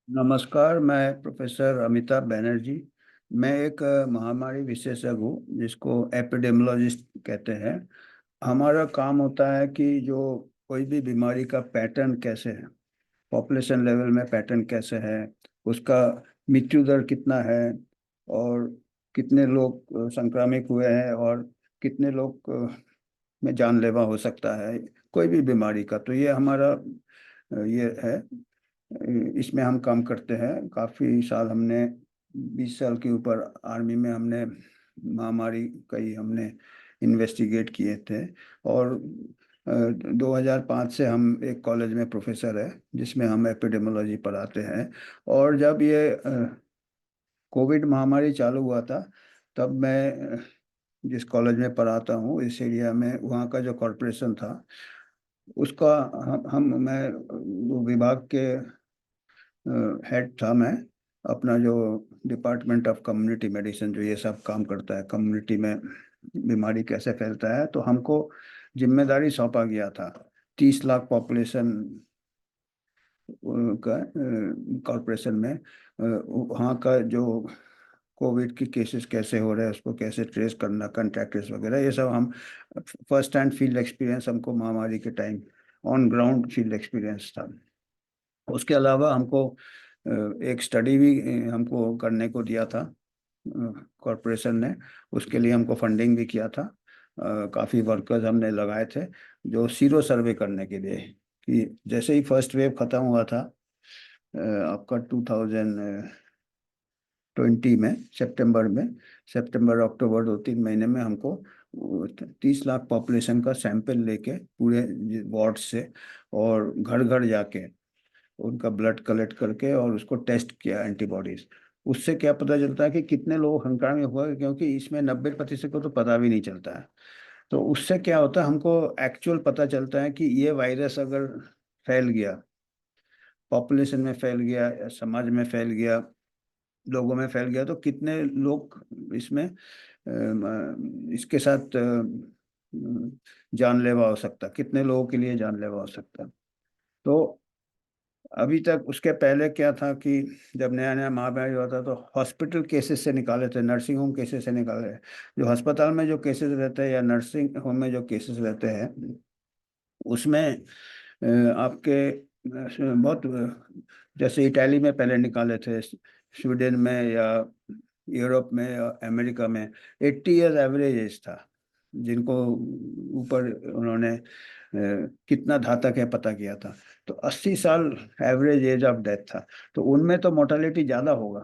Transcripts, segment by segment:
नमस्कार। मैं प्रोफेसर अमिताभ बैनर्जी। मैं एक महामारी विशेषज्ञ हूँ जिसको एपिडेमियोलॉजिस्ट कहते हैं। हमारा काम होता है कि जो कोई भी बीमारी का पैटर्न कैसे है, पॉपुलेशन लेवल में पैटर्न कैसे है, उसका मृत्यु दर कितना है, और कितने लोग संक्रामित हुए हैं, और कितने लोग में जानलेवा हो सकता है कोई भी बीमारी का। तो ये हमारा ये है। इसमें हम काम करते हैं। काफ़ी साल हमने 20 साल के ऊपर आर्मी में हमने महामारी कई हमने इन्वेस्टिगेट किए थे। और 2005 से हम एक कॉलेज में प्रोफेसर है जिसमें हम एपिडेमियोलॉजी पढ़ाते हैं। और जब ये कोविड महामारी चालू हुआ था, तब मैं जिस कॉलेज में पढ़ाता हूँ इस एरिया में, वहाँ का जो कॉरपोरेशन था उसका मैं वो विभाग के हेड था। मैं अपना जो डिपार्टमेंट ऑफ कम्युनिटी मेडिसिन जो ये सब काम करता है, कम्युनिटी में बीमारी कैसे फैलता है, तो हमको जिम्मेदारी सौंपा गया था 30 लाख पॉपुलेशन का कॉरपोरेशन में वहाँ का जो कोविड की केसेस कैसे हो रहे हैं, उसको कैसे ट्रेस करना, कॉन्टैक्ट्स वगैरह, ये सब हम फर्स्ट हैंड फील्ड एक्सपीरियंस हमको महामारी के time on ground field experience था। उसके अलावा हमको एक स्टडी भी हमको करने को दिया था कॉरपोरेशन ने। उसके लिए हमको फंडिंग भी किया था। काफ़ी वर्कर्स हमने लगाए थे जो सीरो सर्वे करने के लिए, कि जैसे ही फर्स्ट वेव ख़त्म हुआ था आपका 2020 में, सितंबर अक्टूबर 2-3 महीने में हमको 30 लाख पॉपुलेशन का सैंपल लेके पूरे वार्ड से और घर घर जाके उनका ब्लड कलेक्ट करके और उसको टेस्ट किया एंटीबॉडीज। उससे क्या पता चलता है कि कितने लोग संक्रामित हुए, क्योंकि इसमें 90% को तो पता भी नहीं चलता है। तो उससे क्या होता है, हमको एक्चुअल पता चलता है कि ये वायरस अगर फैल गया, पॉपुलेशन में फैल गया या समाज में फैल गया, लोगों में फैल गया, तो कितने लोग इसमें इसके साथ जानलेवा हो सकता, कितने लोगों के लिए जानलेवा हो सकता। तो अभी तक उसके पहले क्या था कि जब नया नया महामारी हुआ था तो हॉस्पिटल केसेस से निकाले थे, नर्सिंग होम केसेस से निकाले। जो अस्पताल में जो केसेस रहते हैं या नर्सिंग होम में जो केसेस रहते हैं, उसमें आपके बहुत जैसे इटाली में पहले निकाले थे, स्वीडन में या यूरोप में या अमेरिका में 80 इयर्स एवरेज एज था जिनको ऊपर उन्होंने कितना घातक है पता किया था। तो 80 साल एवरेज एज ऑफ डेथ था। तो उनमें तो मोर्टालिटी ज़्यादा होगा।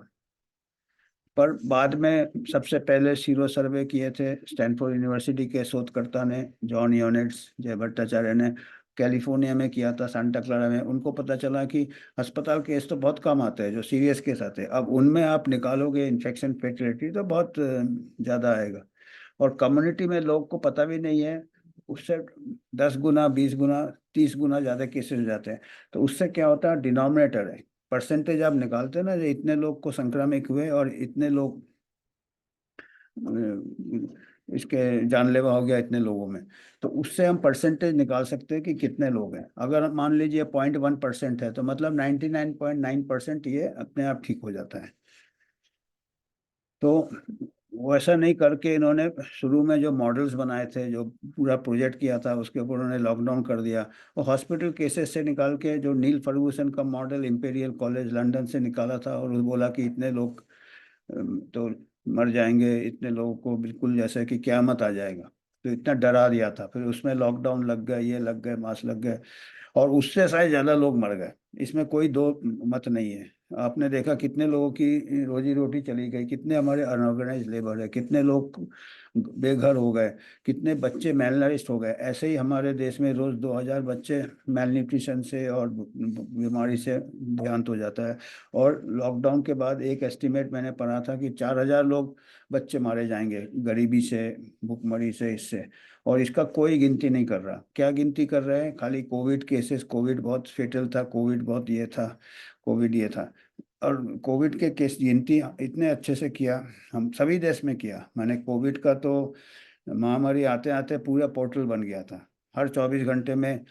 पर बाद में सबसे पहले सीरो सर्वे किए थे स्टैनफोर्ड यूनिवर्सिटी के शोधकर्ता ने, जॉन योनेट्स, जय भट्टाचार्य ने, कैलिफोर्निया में किया था, सांता क्लारा में। उनको पता चला कि अस्पताल केस तो बहुत कम आते हैं जो सीरियस केस आते हैं, अब उनमें आप निकालोगे इन्फेक्शन फेटिलिटी तो बहुत ज़्यादा आएगा। और कम्युनिटी में लोग को पता भी नहीं है, उससे 10 गुना, 20 गुना, 30 गुना ज़्यादा केसेस हो जाते हैं। तो उससे क्या होता है, डिनोमिनेटर है, परसेंटेज आप निकालते हैं ना, जो इतने लोग को संक्रामित हुए और इतने लोग इसके जानलेवा हो गया इतने लोगों में। तो उससे हम परसेंटेज निकाल सकते हैं कि कितने लोग हैं। अगर मान लीजिए 0.1% है तो मतलब 99.9% ये अपने आप ठीक हो जाता है। तो वैसा नहीं करके इन्होंने शुरू में जो मॉडल्स बनाए थे, जो पूरा प्रोजेक्ट किया था, उसके ऊपर उन्होंने लॉकडाउन कर दिया। और हॉस्पिटल केसेस से निकाल के जो नील फर्गूसन का मॉडल इंपीरियल कॉलेज लंदन से निकाला था, और बोला कि इतने लोग तो मर जाएंगे, इतने लोगों को बिल्कुल जैसे कि क्यामत आ जाएगा। तो इतना डरा दिया था, फिर उसमें लॉकडाउन लग गए, ये लग गए, मास्क लग गए, और उससे शायद ज़्यादा लोग मर गए। इसमें कोई दो मत नहीं है। आपने देखा कितने लोगों की रोजी रोटी चली गई, कितने हमारे अनऑर्गेनाइज लेबर है, कितने लोग बेघर हो गए, कितने बच्चे मेलनरिस्ट हो गए। ऐसे ही हमारे देश में रोज 2000 बच्चे मेलन्यूट्रिशन से और बीमारी से देहांत हो जाता है। और लॉकडाउन के बाद एक एस्टिमेट मैंने पढ़ा था कि 4000 लोग बच्चे मारे जाएंगे गरीबी से, भुखमरी से, इससे। और इसका कोई गिनती नहीं कर रहा। क्या गिनती कर रहे हैं, खाली कोविड केसेस, कोविड बहुत फेटल था, कोविड बहुत ये था, कोविड ये था। और कोविड के केस गिनती इतने अच्छे से किया, हम सभी देश में किया। मैंने कोविड का तो महामारी आते आते पूरा पोर्टल बन गया था। हर 24 घंटे में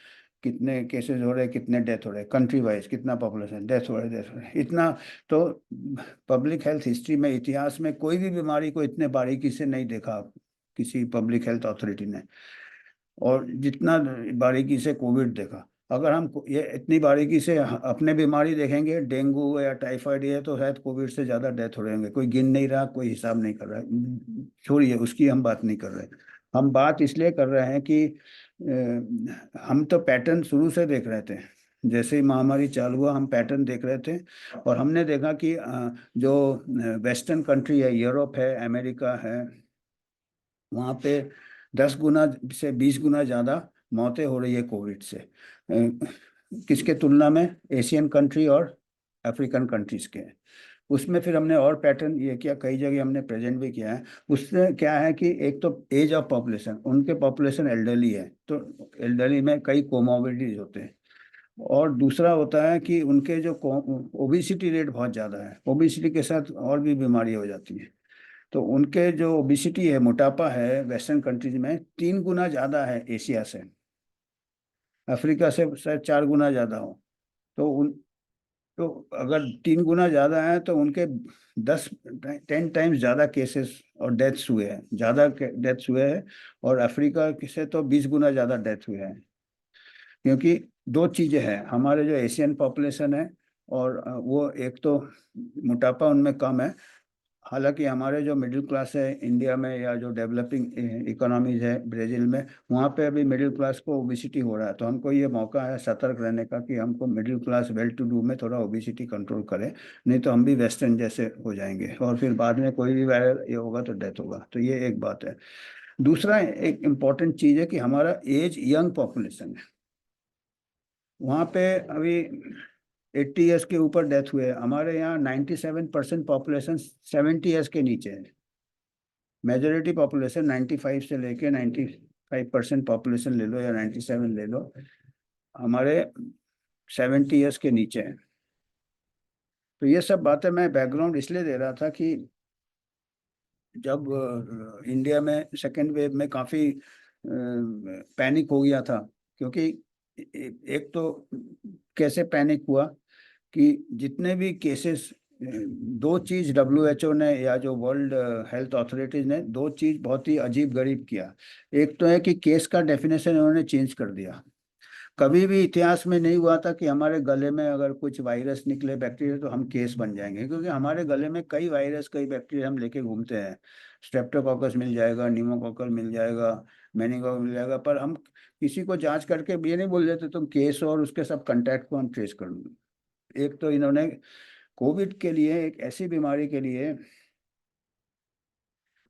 कितने केसेस हो रहे हैं, कितने डेथ हो रहे हैं, कंट्री वाइज कितना पॉपुलेशन, डेथ हो रहे हैं इतना। तो पब्लिक हेल्थ हिस्ट्री में, इतिहास में कोई भी बीमारी को इतने बारीकी से नहीं देखा किसी पब्लिक हेल्थ अथॉरिटी ने, और जितना बारीकी से कोविड देखा। अगर हम ये इतनी बारीकी से अपने बीमारी देखेंगे, डेंगू या टाइफाइड, ये तो शायद कोविड से ज़्यादा डेथ हो रहे होंगे, कोई गिन नहीं रहा, कोई हिसाब नहीं कर रहा है, छोड़िए उसकी हम बात नहीं कर रहे। हम बात इसलिए कर रहे हैं कि हम तो पैटर्न शुरू से देख रहे थे, जैसे ही महामारी चालू हुआ हम पैटर्न देख रहे थे, और हमने देखा कि जो वेस्टर्न कंट्री है, यूरोप है, अमेरिका है, वहाँ पे 10 गुना से 20 गुना ज़्यादा मौतें हो रही है कोविड से। किसके तुलना में? एशियन कंट्री और अफ्रीकन कंट्रीज के। उसमें फिर हमने और पैटर्न ये किया, कई जगह हमने प्रेजेंट भी किया है। उससे क्या है कि एक तो एज ऑफ पॉपुलेशन, उनके पॉपुलेशन एल्डरली है, तो एल्डरली में कई कोमोबिडिटीज होते हैं। और दूसरा होता है कि उनके जो ओबिसिटी रेट बहुत ज़्यादा है, ओबिसिटी के साथ और भी बीमारी हो जाती है। तो उनके जो ओबिसिटी है, मोटापा है, वेस्टर्न कंट्रीज में 3 गुना ज़्यादा है एशिया से, अफ्रीका से शायद 4 गुना ज़्यादा हो। तो उन तो अगर 3 गुना ज़्यादा है तो उनके 10-10 टाइम्स ज़्यादा केसेस और डेथ्स हुए हैं, ज़्यादा डेथ्स हुए हैं। और अफ्रीका से तो 20 गुना ज़्यादा डेथ हुए हैं। क्योंकि दो चीज़ें हैं, हमारे जो एशियन पॉपुलेशन है, और वो एक तो मोटापा उनमें कम है। हालांकि हमारे जो मिडिल क्लास है इंडिया में, या जो डेवलपिंग इकोनॉमीज है ब्राज़ील में, वहाँ पे अभी मिडिल क्लास को ओबिसिटी हो रहा है। तो हमको ये मौका है सतर्क रहने का कि हमको middle class well to do में थोड़ा ओबिसिटी कंट्रोल करें, नहीं तो हम भी वेस्टर्न जैसे हो जाएंगे, और फिर बाद में कोई भी वायरल ये होगा तो डेथ होगा। तो ये एक बात है। दूसरा एक इम्पॉर्टेंट चीज़ है कि हमारा एज यंग पॉपुलेशन है। वहाँ पे अभी 80 ईयर्स के ऊपर डेथ हुए हैं। हमारे यहाँ 97% पॉपुलेशन 70 ईयर्स के नीचे है। मेजोरिटी पॉपुलेशन 95 से लेके 95% पॉपुलेशन ले लो या 97 ले लो, हमारे 70 ईयर्स के नीचे है। तो ये सब बातें मैं बैकग्राउंड इसलिए दे रहा था कि जब इंडिया में सेकेंड वेव में काफ़ी पैनिक हो गया था। क्योंकि एक तो कैसे पैनिक हुआ कि जितने भी केसेस, दो चीज डब्ल्यूएचओ ने या जो वर्ल्ड हेल्थ अथॉरिटीज ने दो चीज बहुत ही अजीब गरीब किया। एक तो है कि केस का डेफिनेशन उन्होंने चेंज कर दिया। कभी भी इतिहास में नहीं हुआ था कि हमारे गले में अगर कुछ वायरस निकले, बैक्टीरिया, तो हम केस बन जाएंगे, क्योंकि हमारे गले में कई वायरस, कई बैक्टीरिया हम लेके घूमते हैं। स्ट्रेप्टोकोकस मिल जाएगा, निमोकोकल मिल जाएगा, मेनिंगोकोक मिल जाएगा, पर हम किसी को जांच करके ये नहीं बोल देते तुम केस और उसके सब कंटैक्ट को हम ट्रेस कर लेंगे। एक तो इन्होंने कोविड के लिए, एक ऐसी बीमारी के लिए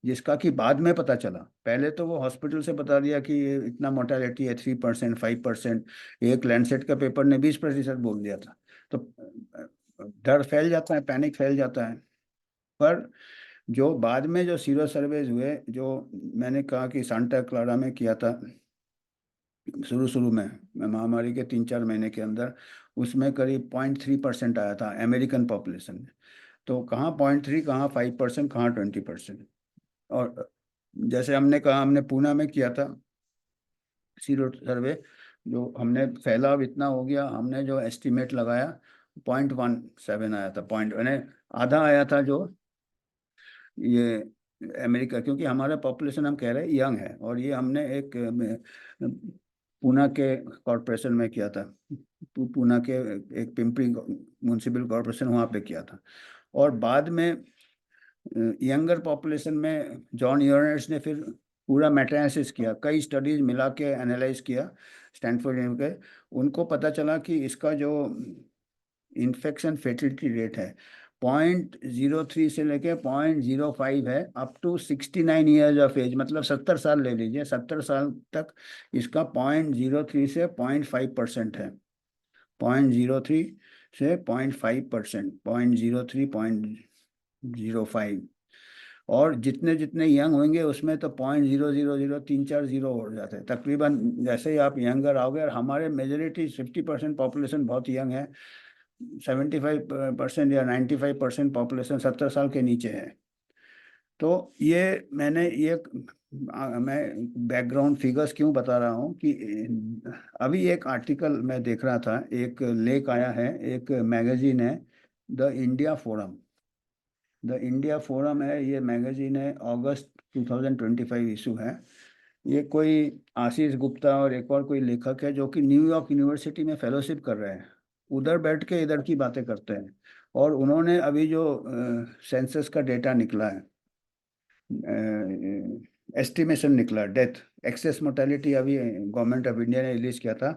जिसका कि बाद में पता चला, पहले तो वो हॉस्पिटल से बता दिया कि ये इतना मोर्टेलिटी है, 3%, 5%। एक लैंडसेट का पेपर ने 20% बोल दिया था। तो डर फैल जाता है, पैनिक फैल जाता है। पर जो बाद में जो सीरो सर्वेज हुए, जो मैंने कहा कि सांता क्लारा में किया था शुरू शुरू में महामारी के 3-4 महीने के अंदर, उसमें करीब 0.3% आया था अमेरिकन पॉपुलेशन में। तो कहाँ 0.3, कहाँ 5%, कहाँ 20%। और जैसे हमने कहा, हमने पूना में किया था सीरो सर्वे, जो हमने फैलाव इतना हो गया, हमने जो एस्टिमेट लगाया 0.17 आया था, पॉइंट यानी आधा आया था जो ये अमेरिका। क्योंकि हमारा पॉपुलेशन हम कह रहे हैं यंग है, और ये हमने एक पूना के कॉरपोरेशन में किया था। पूना के एक पिंपरी म्यूनसिपल कॉरपोरेशन, वहाँ पे किया था। और बाद में यंगर पॉपुलेशन में जॉन यूरेनस ने फिर पूरा मेटाएनालिसिस किया, कई स्टडीज मिला के एनालाइज किया स्टैनफोर्ड के। उनको पता चला कि इसका जो इन्फेक्शन फेटिलिटी रेट है 0.03 से लेके 0.05 है, up to 69 years of age, मतलब 70 साल ले लीजिए, 70 साल तक इसका 0.03 से 0.5% है। 0.03 से 0.5%, 0.03, 0.05। और जितने जितने यंग होंगे उसमें तो 0.0003 4 जीरो हो जाते हैं तकरीबन। जैसे ही आप यंगर आओगे, और हमारे मेजोरिटी 50% पॉपुलेशन बहुत यंग है, 75% या 95% पॉपुलेशन 70 साल के नीचे है। तो ये मैंने ये मैं बैकग्राउंड फिगर्स क्यों बता रहा हूँ कि अभी एक आर्टिकल मैं देख रहा था, एक लेख आया है, एक मैगजीन है, the India forum. The India forum है, ये मैगजीन है, अगस्त 2025 इशू है। ये कोई आशीष गुप्ता और एक और कोई लेखक है जो कि न्यूयॉर्क यूनिवर्सिटी में फेलोशिप कर रहे हैं, उधर बैठ के इधर की बातें करते हैं। और उन्होंने अभी जो सेंसस का डेटा निकला है, एस्टिमेशन निकला, डेथ एक्सेस मोर्टेलिटी अभी गवर्नमेंट ऑफ इंडिया ने रिलीज किया था,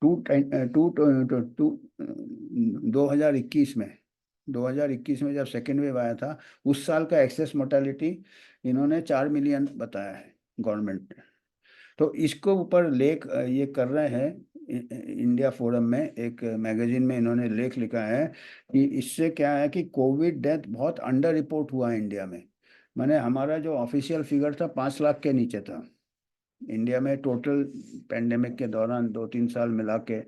टू टू टू टू 2021 में, 2021 में जब सेकेंड वेव आया था, उस साल का एक्सेस मोर्टेलिटी इन्होंने 4 मिलियन बताया है गवर्नमेंट। तो इसको ऊपर लेख ये कर रहे हैं, इंडिया फोरम में एक मैगजीन में इन्होंने लेख लिखा है कि इससे क्या है कि कोविड डेथ बहुत अंडर रिपोर्ट हुआ है इंडिया में। माने हमारा जो ऑफिशियल फिगर था 5 लाख के नीचे था इंडिया में टोटल, पेंडेमिक के दौरान 2-3 साल मिला के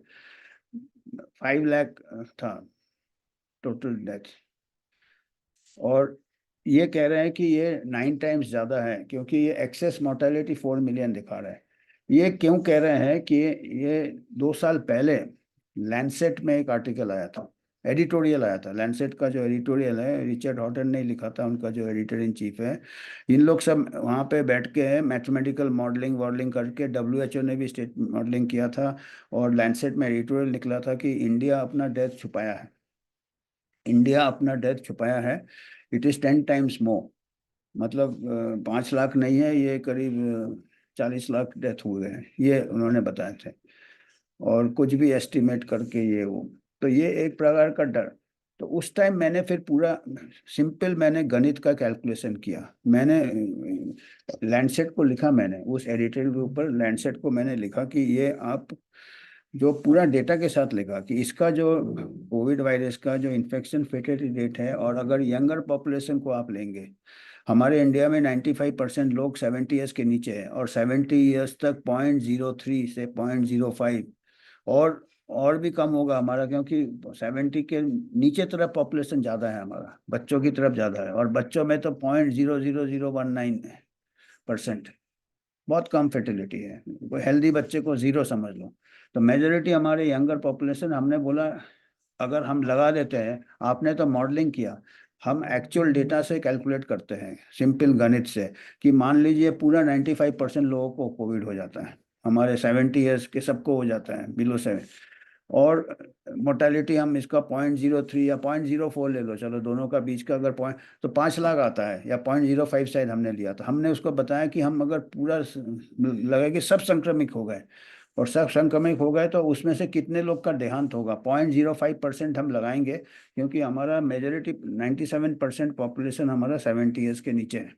5 लाख था टोटल डेथ। और ये कह रहे हैं कि ये 9 टाइम्स ज़्यादा है, क्योंकि ये एक्सेस मोर्टेलिटी 4 मिलियन दिखा रहा है। ये क्यों कह रहे हैं कि ये 2 साल पहले लैंडसेट में एक आर्टिकल आया था, एडिटोरियल आया था। लैंडसेट का जो एडिटोरियल है, रिचर्ड हॉटन ने लिखा था, उनका जो एडिटर इन चीफ है। इन लोग सब वहाँ पे बैठ के मैथमेटिकल मॉडलिंग वॉडलिंग करके, WHO ने भी स्टेट मॉडलिंग किया था, और लैंडसेट में एडिटोरियल निकला था कि इंडिया अपना डेथ छुपाया है, इंडिया अपना डेथ छुपाया है, इट इज़ 10 टाइम्स मोर। मतलब 5 लाख नहीं है ये, करीब 40 लाख डेथ हुए हैं, ये उन्होंने बताए थे। और कुछ भी एस्टिमेट करके ये वो, तो ये एक प्रकार का डर। तो उस टाइम मैंने फिर पूरा सिंपल मैंने गणित का कैलकुलेशन किया, मैंने लैंडसेट को लिखा, मैंने उस एडिटर के ऊपर लैंडसेट को मैंने लिखा कि ये आप जो पूरा डेटा के साथ लिखा कि इसका जो कोविड वायरस का जो इन्फेक्शन फेटेलिटी रेट है, और अगर यंगर पॉपुलेशन को आप लेंगे, हमारे इंडिया में 95% लोग 70 ईयर्स के नीचे हैं, और 70 ईयर्स तक 0.03 से 0.05, और भी कम होगा हमारा, क्योंकि 70 के नीचे तरफ पॉपुलेशन ज़्यादा है, हमारा बच्चों की तरफ ज़्यादा है, और बच्चों में तो 0.00019%, बहुत कम फर्टिलिटी है। कोई हेल्दी बच्चे को 0 समझ लो। तो मेजोरिटी हमारे यंगर पॉपुलेशन, हमने बोला अगर हम लगा देते हैं, आपने तो मॉडलिंग किया, हम एक्चुअल डेटा से कैलकुलेट करते हैं सिंपल गणित से, कि मान लीजिए पूरा 95% लोगों को कोविड हो जाता है, हमारे 70 ईयर्स के सबको हो जाता है बिलो 7, और मोर्टेलिटी हम इसका 0.03 या 0.04 ले लो, चलो दोनों का बीच का अगर पॉइंट, तो 5 लाख आता है, या 0.05 शायद हमने लिया था। हमने उसको बताया कि हम अगर पूरा लगे कि सब संक्रमित हो गए, और सब संक्रमित हो गए, तो उसमें से कितने लोग का देहांत होगा, 0.05% हम लगाएंगे, क्योंकि हमारा मेजोरिटी 97% पॉपुलेशन हमारा 70 ईयर्स के नीचे है।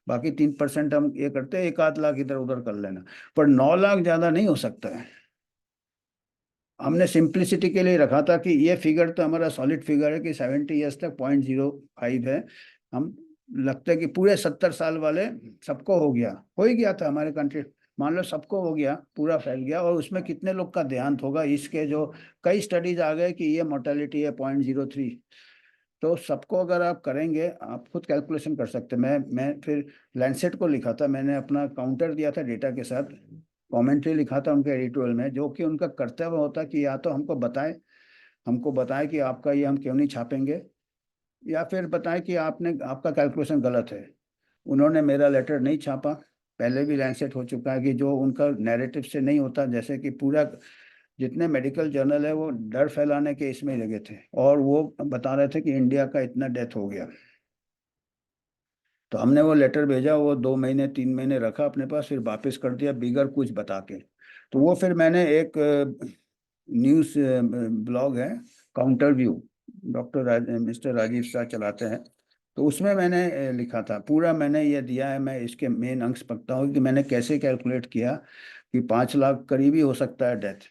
बाकी 3% हम ये करते हैं, 1 आध लाख इधर उधर कर लेना, पर 9 लाख ज़्यादा नहीं हो सकता है। हमने सिंप्लिसिटी के लिए रखा था कि ये फिगर तो हमारा सॉलिड फिगर है कि 70 ईयर्स तक 0.05 है। हम लगता है कि पूरे 70 साल वाले सबको हो ही गया था हमारे कंट्री, मान लो सबको हो गया, पूरा फैल गया, और उसमें कितने लोग का देहांत होगा, इसके जो कई स्टडीज आ गए कि ये मोर्टेलिटी है 0.03। तो सबको अगर आप करेंगे, आप खुद कैलकुलेशन कर सकते हैं। मैं फिर लैंडसेट को लिखा था, मैंने अपना काउंटर दिया था डेटा के साथ, कमेंट्री लिखा था उनके एडिटोरियल में, जो कि उनका कर्तव्य होता कि या तो हमको बताएं कि आपका ये हम क्यों नहीं छापेंगे, या फिर बताएं कि आपने आपका कैलकुलेशन गलत है। उन्होंने मेरा लेटर नहीं छापा, पहले भी लैंडसेट हो चुका है कि जो उनका नैरेटिव से नहीं होता, जैसे कि पूरा जितने मेडिकल जर्नल है वो डर फैलाने के इसमें लगे थे, और वो बता रहे थे कि इंडिया का इतना डेथ हो गया। तो हमने वो लेटर भेजा, वो 2 महीने 3 महीने रखा अपने पास, फिर वापस कर दिया बिगर कुछ बता के। तो वो फिर मैंने एक न्यूज़ ब्लॉग है, counter view, mister Rajiv Shah चलाते हैं, तो उसमें मैंने लिखा था पूरा, मैंने ये दिया है, मैं इसके मेन अंश पढ़ता हूँ कि मैंने कैसे कैलकुलेट किया कि 5 लाख करीबी हो सकता है डेथ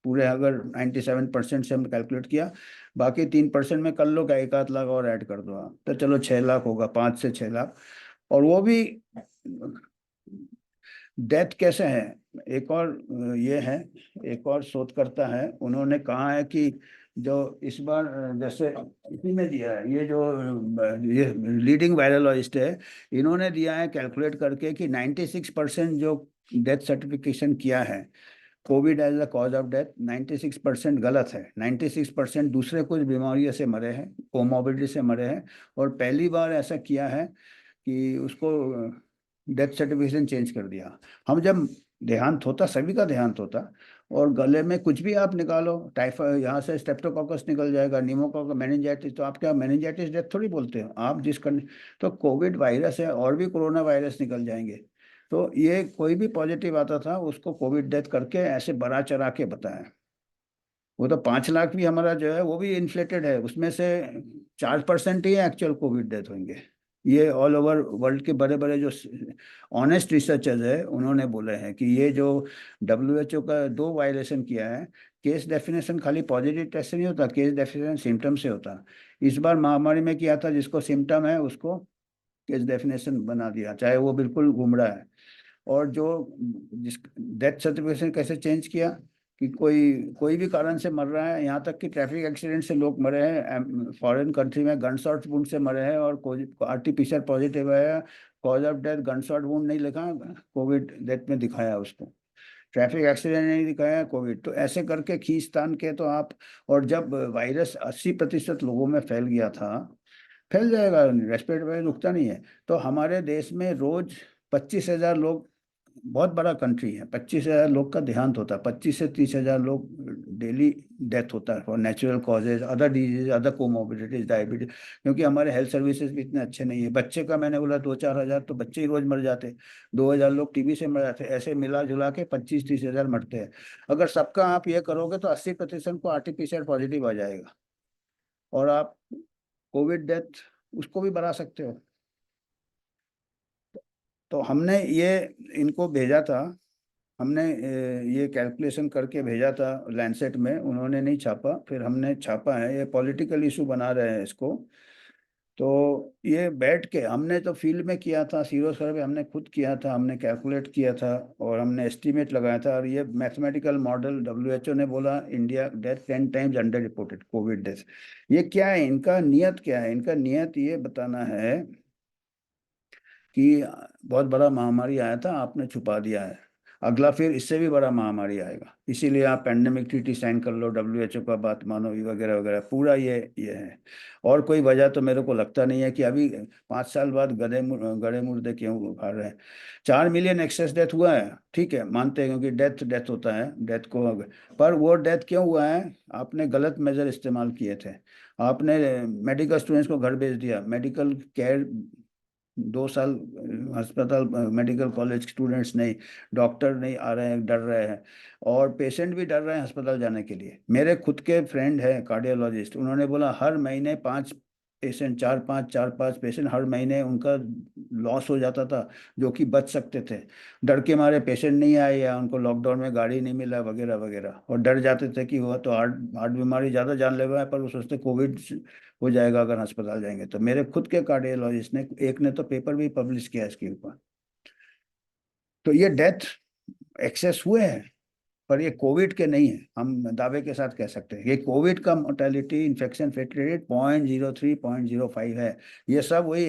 पूरे, अगर 97% से हम कैलकुलेट किया, बाकी 3% में कर लो, क्या 1 आध लाख और ऐड कर दो आप, तो चलो 6 लाख होगा, 5 से 6 लाख। और वो भी डेथ कैसे है, एक और ये है, एक और शोधकर्ता है, उन्होंने कहा है कि जो इस बार जैसे इसी में दिया है, ये जो ये लीडिंग वायरोलॉजिस्ट है, इन्होंने दिया है कैलकुलेट करके कि 96% जो डेथ सर्टिफिकेशन किया है covid as the cause of death, 96% गलत है। 96% दूसरे कुछ बीमारियों से मरे हैं, कोमोबिडिटी से मरे हैं। और पहली बार ऐसा किया है कि उसको डेथ सर्टिफिकेशन चेंज कर दिया। हम जब देहांत होता, सभी का देहांत होता, और गले में कुछ भी आप निकालो, टाइफाइड, यहाँ से स्टेप्टोकोकस निकल जाएगा, निमोकोकस, मेनिंजाइटिस, तो आप क्या मेनिंजाइटिस डेथ थोड़ी बोलते हो आप जिस तो कोविड वायरस है, और भी कोरोना वायरस निकल जाएंगे। तो ये कोई भी पॉजिटिव आता था उसको कोविड डेथ करके ऐसे बढ़ा चढ़ा के बताया। वो तो 5 लाख भी हमारा जो है वो भी इन्फ्लेटेड है, उसमें से 4% ही एक्चुअल कोविड डेथ होंगे। ये ऑल ओवर वर्ल्ड के बड़े बड़े जो ऑनेस्ट रिसर्चर्स है उन्होंने बोले हैं कि ये जो WHO का दो वायलेशन किया है। केस डेफिनेशन खाली पॉजिटिव टेस्ट से नहीं होता, केस डेफिनेशन सिम्टम से होता। इस बार महामारी में किया था, जिसको सिम्टम है उसको केस डेफिनेशन बना दिया, चाहे वो बिल्कुल गुमराह है। और जो जिस डेथ सर्टिफिकेशन कैसे चेंज किया कि कोई कोई भी कारण से मर रहा है, यहाँ तक कि ट्रैफिक एक्सीडेंट से लोग मरे हैं, फॉरेन कंट्री में गन शॉट वुंड से मरे हैं, और कोई RT-PCR पॉजिटिव है, cause of death gun shot wound नहीं लिखा, कोविड डेथ में दिखाया उसको, ट्रैफिक एक्सीडेंट नहीं दिखाया, कोविड। तो ऐसे करके खींचतान के तो आप, और जब वायरस 80% लोगों में फैल गया था, फैल जाएगा, रेस्पिरेटरी रुकता नहीं है। तो हमारे देश में रोज 25,000 लोग, बहुत बड़ा कंट्री है, 25,000 लोग का देहांत होता है, 25 से 30 हजार लोग डेली डेथ होता है for natural causes, other disease, other comorbidities, diabetes. क्योंकि हमारे हेल्थ सर्विसेज भी इतने अच्छे नहीं है। बच्चे का मैंने बोला 2-4 हजार, तो बच्चे ही रोज मर जाते, 2,000 लोग TB से मर जाते, ऐसे मिला जुला के 25-30 हजार मरते हैं। अगर सबका आप ये करोगे तो 80% को RT-PCR पॉजिटिव आ जाएगा, और आप कोविड डेथ उसको भी बढ़ा सकते हो। तो हमने ये इनको भेजा था, हमने ये कैलकुलेशन करके भेजा था लैंसेट में, उन्होंने नहीं छापा, फिर हमने छापा है। ये पॉलिटिकल इशू बना रहे हैं इसको। तो ये बैठ के हमने तो फील्ड में किया था, सीरो सर्वे हमने खुद किया था, हमने कैलकुलेट किया था, और हमने एस्टिमेट लगाया था। और ये मैथमेटिकल मॉडल, WHO ने बोला India death 10 times under reported Covid death. ये क्या है इनका नियत, क्या है इनका नियत, ये बताना है कि बहुत बड़ा महामारी आया था, आपने छुपा दिया है, अगला फिर इससे भी बड़ा महामारी आएगा, इसीलिए आप पैंडेमिक ट्रीटी साइन कर लो, WHO का बात मानो, ये वगैरह वगैरह, पूरा ये है। और कोई वजह तो मेरे को लगता नहीं है कि अभी 5 साल बाद गड़े मुर्दे क्यों उखाड़ रहे हैं। 4 मिलियन एक्सेस डेथ हुआ है, ठीक है, मानते हैं, क्योंकि डेथ डेथ होता है, डेथ को। पर वो डेथ क्यों हुआ है, आपने गलत मेजर इस्तेमाल किए थे। आपने मेडिकल स्टूडेंट्स को घर भेज दिया, मेडिकल केयर 2 साल अस्पताल, मेडिकल कॉलेज स्टूडेंट्स नहीं, डॉक्टर नहीं आ रहे हैं, डर रहे हैं, और पेशेंट भी डर रहे हैं अस्पताल जाने के लिए। मेरे खुद के फ्रेंड है कार्डियोलॉजिस्ट, उन्होंने बोला हर महीने 5 पेशेंट, 4-5 हर महीने उनका लॉस हो जाता था, जो कि बच सकते थे। डर के मारे पेशेंट नहीं आए, या उनको लॉकडाउन में गाड़ी नहीं मिला, वगैरह वगैरह, और डर जाते थे कि वह तो हार्ट हार्ट बीमारी ज़्यादा जानलेवा है, पर वो सोचते कोविड हो जाएगा अगर अस्पताल जाएंगे। तो मेरे खुद के कार्डियोलॉजिस्ट ने, एक ने तो पेपर भी पब्लिश किया इसके ऊपर। तो ये डेथ एक्सेस हुए हैं, पर ये कोविड के नहीं है, हम दावे के साथ कह सकते हैं। ये कोविड का मोर्टेलिटी, इन्फेक्शन फेटलिटी रेट 0.03, 0.05 है। ये सब वही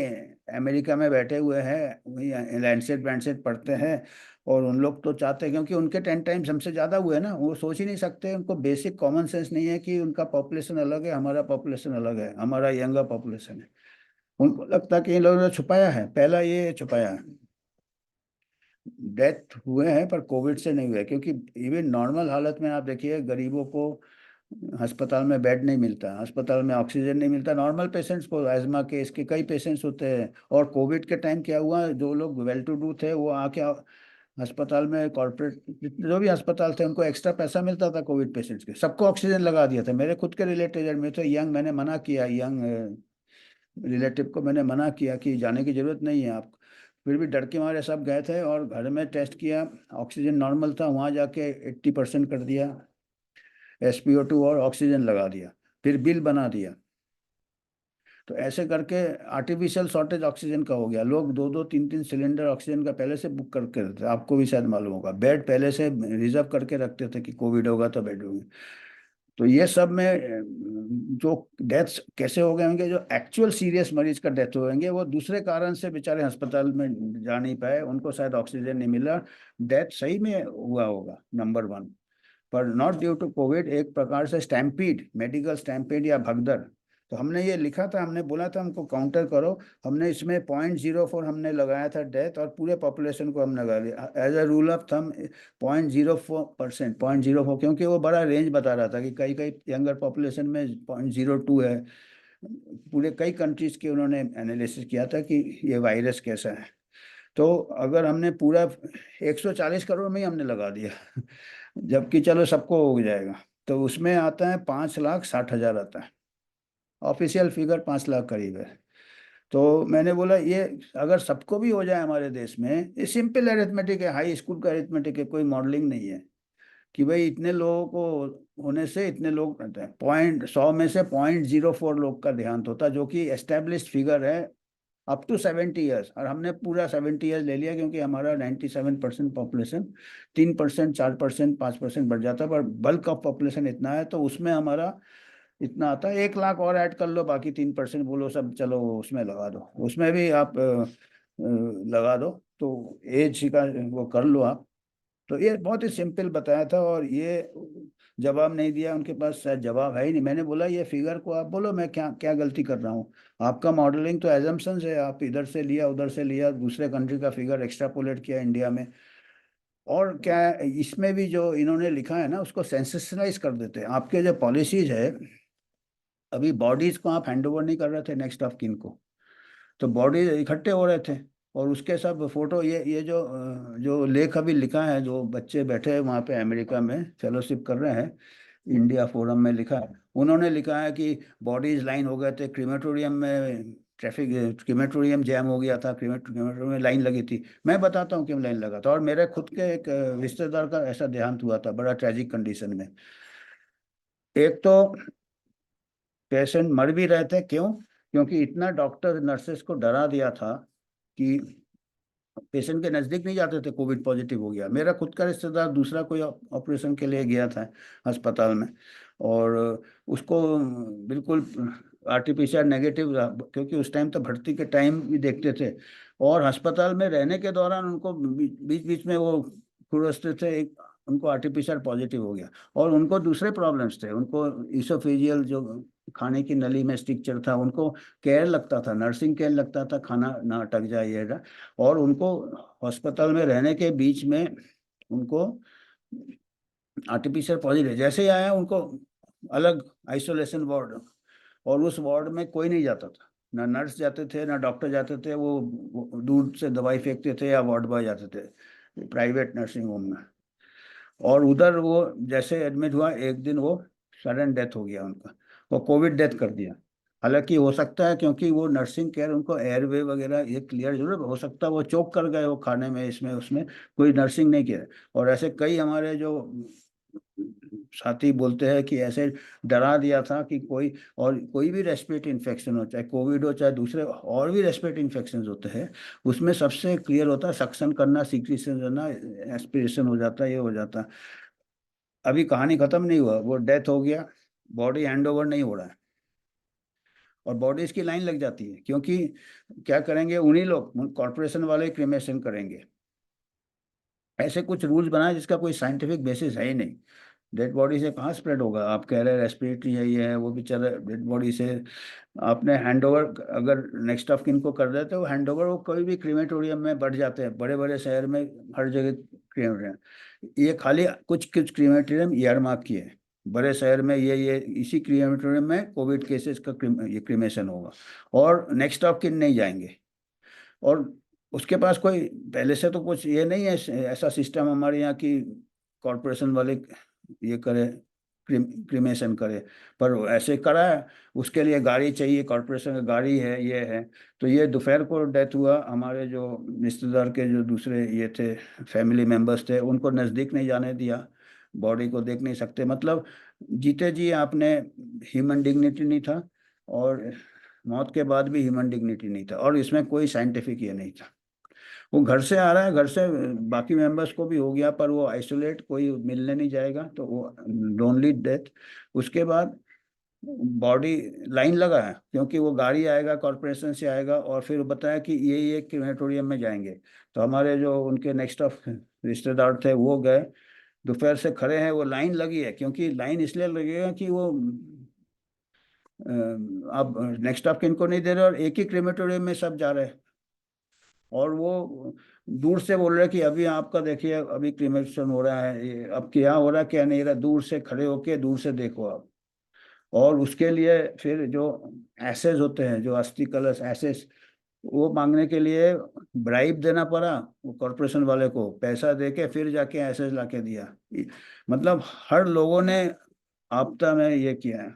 अमेरिका में बैठे हुए हैं, वही लैंडसेट वैंडसेट पढ़ते हैं, और उन लोग तो चाहते हैं, क्योंकि उनके 10 टाइम्स हमसे ज़्यादा हुए ना, वो सोच ही नहीं सकते, उनको बेसिक कॉमन सेंस नहीं है कि उनका पॉपुलेशन अलग है, हमारा पॉपुलेशन अलग है, हमारा यंगर पॉपुलेशन है। उनको लगता है कि इन लोगों ने छुपाया है, पहला ये छुपाया है। डेथ हुए हैं पर कोविड से नहीं हुए, क्योंकि इवन नॉर्मल हालत में आप देखिए गरीबों को अस्पताल में बेड नहीं मिलता, अस्पताल में ऑक्सीजन नहीं मिलता, नॉर्मल पेशेंट्स को, एजमा के इसके कई पेशेंट्स होते हैं। और कोविड के टाइम क्या हुआ, जो लोग वेल टू डू थे वो आके अस्पताल में, कॉर्पोरेट जितने जो भी अस्पताल थे, उनको एक्स्ट्रा पैसा मिलता था कोविड पेशेंट्स के, सबको ऑक्सीजन लगा दिया था। मेरे खुद के रिलेटिव में तो यंग, मैंने मना किया, यंग रिलेटिव को मैंने मना किया कि जाने की जरूरत नहीं है आप, फिर भी डर के मारे सब गए थे, और घर में टेस्ट किया, ऑक्सीजन नॉर्मल था, वहाँ जाके 80% कर दिया, SpO2 और ऑक्सीजन लगा दिया, फिर बिल बना दिया। तो ऐसे करके आर्टिफिशियल शॉर्टेज ऑक्सीजन का हो गया। लोग 2-2, 3-3 सिलेंडर ऑक्सीजन का पहले से बुक करके रखते थे, आपको भी शायद मालूम होगा, बेड पहले से रिजर्व करके रखते थे कि कोविड होगा तो बेड होंगे। तो ये सब में जो डेथ्स कैसे हो गए होंगे, जो एक्चुअल सीरियस मरीज का डेथ होंगे वो दूसरे कारण से बेचारे अस्पताल में जा नहीं पाए, उनको शायद ऑक्सीजन नहीं मिला, डेथ सही में हुआ होगा नंबर वन, पर नॉट ड्यू टू कोविड, एक प्रकार से स्टैम्पीड, मेडिकल स्टैम्पीड या भगदड़। तो हमने ये लिखा था, हमने बोला था हमको काउंटर करो, हमने इसमें 0.04 हमने लगाया था डेथ, और पूरे पॉपुलेशन को हमने लगा लिया as a rule of thumb 0.04%, 0.04, क्योंकि वो बड़ा रेंज बता रहा था कि कई कई यंगर पॉपुलेशन में 0.02 है। पूरे कई कंट्रीज के उन्होंने एनालिसिस किया था कि ये वायरस कैसा है। तो अगर हमने पूरा 140 करोड़ में ही हमने लगा दिया जबकि चलो सबको हो जाएगा, तो उसमें आता है 5,60,000 आता है, ऑफिशियल फिगर 5 लाख करीब है। तो मैंने बोला ये अगर सबको भी हो जाए हमारे देश में, ये सिंपल अरिथमेटिक है, हाई स्कूल का अरिथमेटिक है, कोई मॉडलिंग नहीं है कि भाई इतने लोगों को होने से इतने लोग रहते हैं, 100 में से 0.04 लोग का देहांत होता है, जो कि एस्टेब्लिश्ड फिगर है अप टू 70 ईयर्स, और हमने पूरा 70 ईयर्स ले लिया क्योंकि हमारा 97% पॉपुलेशन, 3%, 4%, 5% बढ़ जाता है, पर बल्क ऑफ पॉपुलेशन इतना है, तो उसमें हमारा इतना आता है। 1 लाख और ऐड कर लो, बाकी 3% बोलो सब, चलो उसमें लगा दो, उसमें भी आप लगा दो, तो एज का वो कर लो आप। तो ये बहुत ही सिंपल बताया था, और ये जवाब नहीं दिया, उनके पास शायद जवाब है ही नहीं। मैंने बोला ये फिगर को आप बोलो, मैं क्या क्या गलती कर रहा हूँ, आपका मॉडलिंग तो एजम्पशंस है, आप इधर से लिया उधर से लिया, दूसरे कंट्री का फिगर एक्स्ट्रापोलेट किया इंडिया में, और क्या है, इसमें भी जो इन्होंने लिखा है ना उसको सेंसेशनलाइज कर देते हैं। आपके जो पॉलिसीज है, अभी बॉडीज को आप हैंड ओवर नहीं कर रहे थे नेक्स्ट ऑफ किन को, तो बॉडी इकट्ठे हो रहे थे, और उसके सब फोटो, ये जो लेख अभी लिखा है, जो बच्चे बैठे हैं वहाँ पे अमेरिका में फेलोशिप कर रहे हैं, इंडिया फोरम में लिखा है, उन्होंने लिखा है कि बॉडीज लाइन हो गए थे क्रीमेटोरियम में, ट्रैफिक क्रीमेटोरियम जैम हो गया था, क्रीमेटोरियम में लाइन लगी थी। मैं बताता हूँ क्यों लाइन लगा था, और मेरे खुद के एक रिश्तेदार का ऐसा देहांत हुआ था बड़ा ट्रेजिक कंडीशन में। एक तो पेशेंट मर भी रहे थे, क्यों? क्योंकि इतना डॉक्टर नर्सेस को डरा दिया था कि पेशेंट के नज़दीक नहीं जाते थे, कोविड पॉजिटिव हो गया। मेरा खुद का रिश्तेदार दूसरा कोई ऑपरेशन के लिए गया था अस्पताल में, और उसको बिल्कुल आरटीपीसीआर नेगेटिव रहा, क्योंकि उस टाइम तो भर्ती के टाइम भी देखते थे, और अस्पताल में रहने के दौरान उनको बीच बीच में वो खुरसते थे, एक उनको आरटीपीसीआर पॉजिटिव हो गया, और उनको दूसरे प्रॉब्लम्स थे, उनको इसोफेजियल जो खाने की नली में स्ट्रक्चर था, उनको केयर लगता था, नर्सिंग केयर लगता था, खाना ना अटक जाइएगा, और उनको अस्पताल में रहने के बीच में उनको आर्टिफिशियल पॉजिटिव जैसे ही आया, उनको अलग आइसोलेशन वार्ड, और उस वार्ड में कोई नहीं जाता था, ना नर्स जाते थे ना डॉक्टर जाते थे, वो दूर से दवाई फेंकते थे या वार्ड बॉय जाते थे प्राइवेट नर्सिंग होम में। और उधर वो जैसे एडमिट हुआ, एक दिन वो सडन डेथ हो गया उनका, वो कोविड डेथ कर दिया। हालांकि हो सकता है क्योंकि वो नर्सिंग केयर, उनको एयरवे वगैरह ये क्लियर जरूर हो सकता है, वो चोक कर गए वो खाने में, इसमें उसमें, कोई नर्सिंग नहीं किया। और ऐसे कई हमारे जो साथी बोलते हैं कि ऐसे डरा दिया था कि कोई, और कोई भी रेस्पिरेटरी इन्फेक्शन हो, चाहे कोविड हो चाहे दूसरे और भी रेस्पिरेटरी इन्फेक्शन होते हैं, उसमें सबसे क्लियर होता है सक्शन करना, सीक्रेशन करना, एस्पिरेशन हो जाता है, ये हो जाता है। अभी कहानी खत्म नहीं हुआ, वो डेथ हो गया, बॉडी हैंड ओवर नहीं हो रहा है, और बॉडीज की लाइन लग जाती है, क्योंकि क्या करेंगे उन्हीं लोग, कॉरपोरेशन वाले क्रिमेशन करेंगे। ऐसे कुछ रूल्स बनाए जिसका कोई साइंटिफिक बेसिस है ही नहीं। डेड बॉडी से कहाँ स्प्रेड होगा, आप कह रहे हैं रेस्पिरेटरी है ये है वो भी चल रहा है, डेड बॉडी से आपने हैंड ओवर अगर नेक्स्ट ऑफ किन को कर देते हो हैंड ओवर, वो कोई भी क्रीमेटोरियम में बढ़ जाते हैं, बड़े बड़े शहर में हर जगह क्रीमेटोरियम, ये खाली कुछ कुछ क्रीमेटोरियम ईयरमार्क किए हैं बड़े शहर में, ये इसी क्रीमेटोरियम में कोविड केसेस का ये क्रीमेशन होगा, और नेक्स्ट ऑफ किन नहीं जाएंगे। और उसके पास कोई पहले से तो कुछ ये नहीं है, ऐसा सिस्टम हमारे यहाँ की कॉरपोरेशन वाले ये करे, क्रिमेशन करे, पर ऐसे करा है, उसके लिए गाड़ी चाहिए, कॉरपोरेशन की गाड़ी है ये है। तो ये दोपहर को डेथ हुआ, हमारे जो रिश्तेदार के जो दूसरे ये थे, फैमिली मेंबर्स थे, उनको नज़दीक नहीं जाने दिया, बॉडी को देख नहीं सकते, मतलब जीते जी आपने ह्यूमन डिग्निटी नहीं था, और मौत के बाद भी ह्यूमन डिग्निटी नहीं था, और इसमें कोई साइंटिफिक ये नहीं था। वो घर से आ रहा है, घर से बाकी मेंबर्स को भी हो गया, पर वो आइसोलेट, कोई मिलने नहीं जाएगा, तो वो लोनली डेथ। उसके बाद बॉडी लाइन लगा है, क्योंकि वो गाड़ी आएगा, कॉरपोरेशन से आएगा, और फिर बताया कि ये क्रेमेटोरियम में जाएंगे। तो हमारे जो उनके नेक्स्ट ऑफ रिश्तेदार थे वो गए, दोपहर से खड़े हैं, वो लाइन लगी है, क्योंकि लाइन इसलिए लगेगा कि वो आप नेक्स्ट ऑफ किन को नहीं दे रहे, और एक ही क्रेमेटोरियम में सब जा रहे हैं। और वो दूर से बोल रहे हैं कि अभी आपका देखिए, अभी क्रीमेशन हो रहा है, ये अब क्या हो रहा है क्या नहीं हो रहा, दूर से खड़े होके दूर से देखो आप। और उसके लिए फिर जो एसेस होते हैं, जो अस्थि कलश एसेस, वो मांगने के लिए ब्राइब देना पड़ा, वो कॉरपोरेशन वाले को पैसा दे के फिर जाके एसेस ला के दिया। मतलब हर लोगों ने आपदा में ये किया है,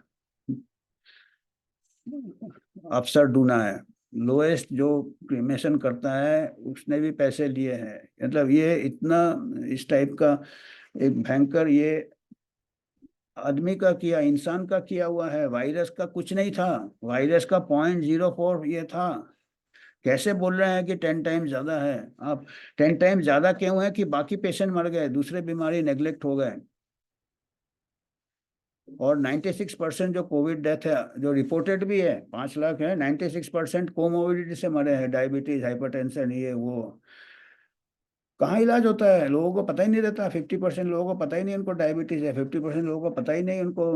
अफसर ढूंढा है। लोएस्ट जो क्रिमेशन करता है उसने भी पैसे लिए हैं। मतलब ये इतना, इस टाइप का एक भयंकर, ये आदमी का किया, इंसान का किया हुआ है, वायरस का कुछ नहीं था। वायरस का 0.04 ये था। कैसे बोल रहे हैं कि 10 टाइम्स ज्यादा है? आप 10 टाइम्स ज्यादा क्यों है कि बाकी पेशेंट मर गए, दूसरे बीमारी नेग्लेक्ट हो गए। और 96% जो कोविड डेथ है, जो रिपोर्टेड भी है, 5 लाख है, 96% कोमोबिडिटी से मरे हैं, डायबिटीज, हाइपरटेंशन, ये वो। कहाँ इलाज होता है? लोगों को पता ही नहीं रहता। 50% लोगों को पता ही नहीं उनको डायबिटीज है, 50% लोगों को पता ही नहीं उनको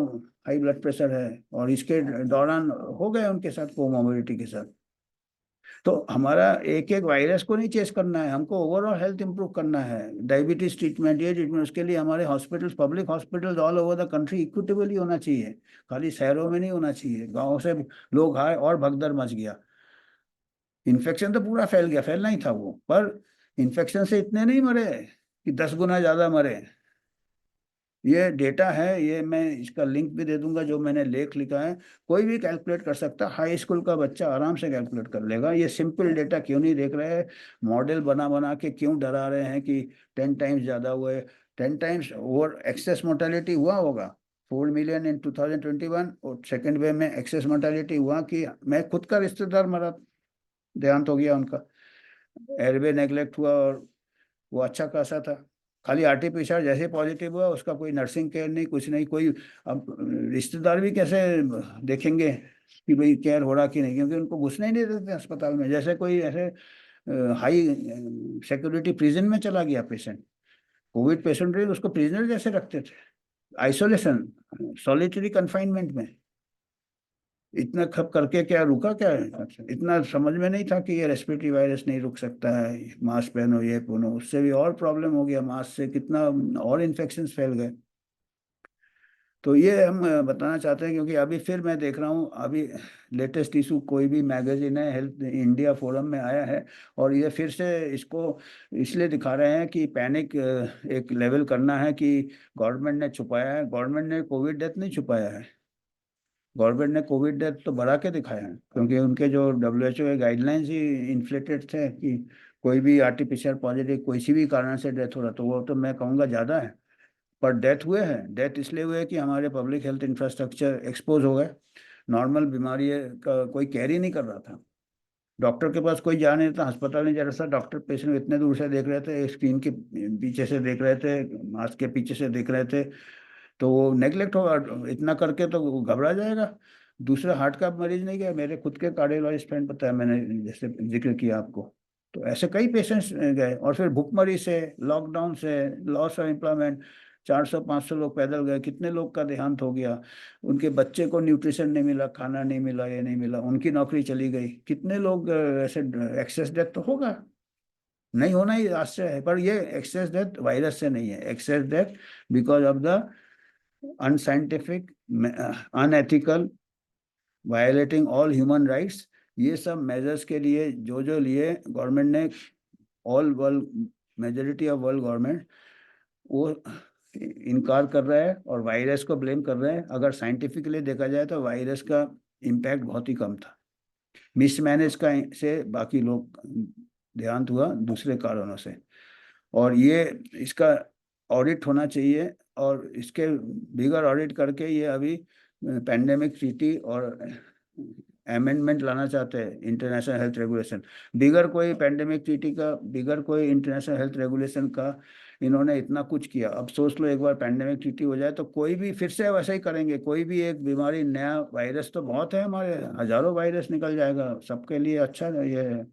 हाई ब्लड प्रेशर है, और इसके दौरान हो गए उनके साथ कोमोबिडिटी के साथ। तो हमारा एक एक वायरस को नहीं चेस करना है, हमको ओवरऑल हेल्थ इंप्रूव करना है। डायबिटीज ट्रीटमेंट, ये ट्रीटमेंट, उसके लिए हमारे hospitals, public hospitals all over the country equitably होना चाहिए। खाली शहरों में नहीं होना चाहिए, गाँव से लोग आए और भगदड़ मच गया। इन्फेक्शन तो पूरा फैल गया, फैलना ही था वो, पर इन्फेक्शन से इतने नहीं मरे कि 10 गुना ज्यादा मरे। ये डेटा है, ये मैं इसका लिंक भी दे दूंगा, जो मैंने लेख लिखा है। कोई भी कैलकुलेट कर सकता, हाई स्कूल का बच्चा आराम से कैलकुलेट कर लेगा। ये सिंपल डेटा क्यों नहीं देख रहे हैं? मॉडल बना बना के क्यों डरा रहे हैं कि 10 टाइम्स ज्यादा हुए? 10 टाइम्स ओवर एक्सेस मोर्टेलिटी हुआ होगा। 4 मिलियन इन 2021, और सेकेंड वेव में एक्सेस मोर्टेलिटी हुआ कि मैं खुद का रिश्तेदार मरा, देहांत हो गया उनका। एयरवे नेग्लेक्ट हुआ, और वो अच्छा खासा था। खाली आरटीपीसीआर जैसे पॉजिटिव हुआ, उसका कोई नर्सिंग केयर नहीं, कुछ नहीं कोई। अब रिश्तेदार भी कैसे देखेंगे कि भाई केयर हो रहा कि नहीं, क्योंकि उनको घुसने ही नहीं देते अस्पताल में। जैसे कोई ऐसे हाई सिक्योरिटी प्रिजन में चला गया पेशेंट, कोविड पेशेंट रही, उसको प्रिजनर जैसे रखते थे, आइसोलेशन, सॉलिटरी कंफाइनमेंट में। इतना खप करके क्या रुका क्या है? अच्छा, इतना समझ में नहीं था कि ये रेस्पिरेटरी वायरस नहीं रुक सकता है, मास्क पहनो, ये पहनो, उससे भी और प्रॉब्लम हो गया, मास्क से कितना और इन्फेक्शन फैल गए। तो ये हम बताना चाहते हैं, क्योंकि अभी फिर मैं देख रहा हूँ, अभी लेटेस्ट इशू कोई भी मैगजीन है, हेल्थ इंडिया फोरम में आया है, और ये फिर से इसको इसलिए दिखा रहे हैं कि पैनिक एक लेवल करना है कि गवर्नमेंट ने छुपाया है। गवर्नमेंट ने कोविड डेथ नहीं छुपाया है, गवर्नमेंट ने कोविड डेथ तो बढ़ा के दिखाया है, क्योंकि उनके जो WHO के गाइडलाइंस ही इन्फ्लेटेड थे कि कोई भी आरटीपीसीआर पॉजिटिव किसी भी कारण से डेथ हो रहा, तो वो तो मैं कहूँगा ज़्यादा है। पर डेथ हुए हैं, डेथ इसलिए हुए कि हमारे पब्लिक हेल्थ इंफ्रास्ट्रक्चर एक्सपोज हो गए। नॉर्मल बीमारी का कोई कैरी नहीं कर रहा था, डॉक्टर के पास कोई जा नहीं था, अस्पताल नहीं जा रहा था, डॉक्टर पेशेंट को इतने दूर से देख रहे थे, स्क्रीन के पीछे से देख रहे थे, मास्क के पीछे से देख रहे थे। तो वो नेग्लेक्ट होगा, इतना करके तो वो घबरा जाएगा। दूसरा हार्ट का मरीज नहीं गया, मेरे खुद के कार्डियोलॉजिस्ट फ्रेंड, पता है मैंने जैसे जिक्र किया आपको। तो ऐसे कई पेशेंट्स गए, और फिर भुखमरी से, लॉकडाउन से, लॉस ऑफ एम्प्लॉयमेंट, 400-500 लोग पैदल गए, कितने लोग का देहांत हो गया। उनके बच्चे को न्यूट्रिशन नहीं मिला, खाना नहीं मिला, ये नहीं मिला, उनकी नौकरी चली गई, कितने लोग ऐसे। एक्सेस डेथ तो होगा, नहीं होना ही आश्चर्य है, पर ये एक्सेस डेथ वायरस से नहीं है, excess death because of the unscientific, unethical, violating all human rights. ये सब मेजर्स के लिए जो जो लिए गवर्नमेंट ने, all world, majority of world government, वो इनकार कर रहा है और वायरस को ब्लेम कर रहे हैं। अगर साइंटिफिकली देखा जाए तो वायरस का इम्पैक्ट बहुत ही कम था, मिसमैनेज का से बाकी लोग देहांत हुआ दूसरे कारणों से। और ये इसका ऑडिट होना चाहिए, और इसके बिगर ऑडिट करके ये अभी पेंडेमिक ट्रीटी और अमेंडमेंट लाना चाहते हैं इंटरनेशनल हेल्थ रेगुलेशन, बिगर कोई पेंडेमिक ट्रीटी का, बिगर कोई इंटरनेशनल हेल्थ रेगुलेशन का इन्होंने इतना कुछ किया। अब सोच लो एक बार पेंडेमिक ट्रीटी हो जाए तो कोई भी फिर से वैसा ही करेंगे, कोई भी एक बीमारी, नया वायरस तो बहुत है, हमारे हजारों वायरस निकल जाएगा, सबके लिए अच्छा है ये।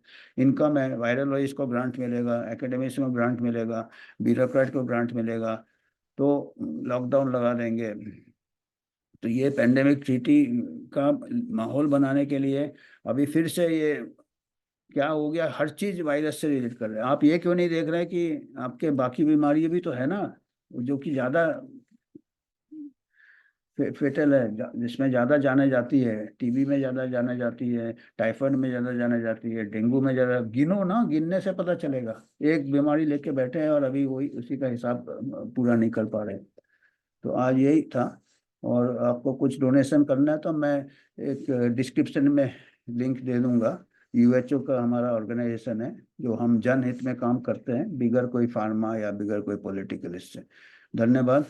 इनकम है, वायरोलॉजिस्ट को ग्रांट मिलेगा, एकेडमिक्स को ग्रांट मिलेगा, ब्यूरोक्रेट को ग्रांट मिलेगा, तो लॉकडाउन लगा देंगे। तो ये पेंडेमिक ट्रीटी का माहौल बनाने के लिए अभी फिर से ये क्या हो गया, हर चीज वायरस से रिलेट कर रहे हैं। आप ये क्यों नहीं देख रहे कि आपके बाकी बीमारी भी तो है ना, जो कि ज्यादा फेटल है, जिसमें ज्यादा जाने जाती है, टीबी में ज्यादा जाने जाती है, टाइफाइड में ज्यादा जाने जाती है, डेंगू में ज्यादा। गिनो ना, गिनने से पता चलेगा। एक बीमारी लेके बैठे हैं और अभी वही उसी का हिसाब पूरा नहीं कर पा रहे। तो आज यही था। और आपको कुछ डोनेशन करना है तो मैं एक डिस्क्रिप्शन में लिंक दे दूंगा। यूएचओ का हमारा ऑर्गेनाइजेशन है, जो हम जनहित में काम करते हैं, बिगर कोई फार्मा या बिगर कोई पॉलिटिकल इससे। धन्यवाद।